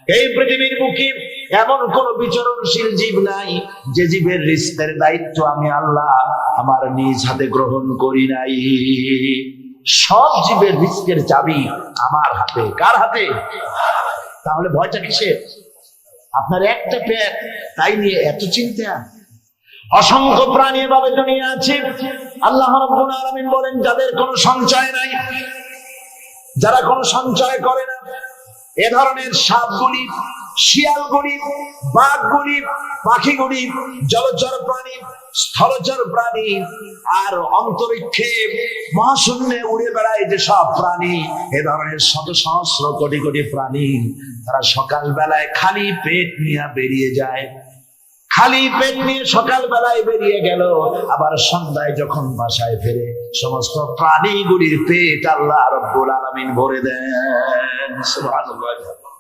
এই পৃথিবীর বুকে এমন কোন বিচরণশীল জীব নাই যে জীবের রিস্কের দায়িত্ব আমি আল্লাহ আমার নিজ হাতে গ্রহণ করি নাই। সব জীবের রিস্কের চাবি আমার হাতে। কার হাতে? তাহলে ভয়টা কিসের? আপনার একটা পেট, তাই নিয়ে এত চিন্তা? অসংখ্য প্রাণী এভাবে দুনিয়া আছে, আল্লাহ রাব্বুল আলামিন বলেন যাদের কোনো সঞ্চয় নাই, যারা কোনো সঞ্চয় করে না, এ ধরনের সাপগুলি, শিয়ালগুলি, বাঘগুলি, পাখিগুলি, জলচর প্রাণী, স্থলচর প্রাণী, আর অন্তরিক্ষে মহাশূন্যে উড়ে বেড়ায় যে সব প্রাণী, এ ধরনের শত সহস্র কোটি কোটি প্রাণী, তারা সকাল বেলায় খালি পেট নিয়ে বেরিয়ে যায়। খালি পেট নিয়ে সকাল বেলায় বেরিয়ে গেল, আবার সন্ধ্যায় যখন বাসায় ফেরে সমস্ত প্রাণীগুলির পেট আল্লাহ রাব্বুল আলামিন ভরে দেন। সুবহানাল্লাহ।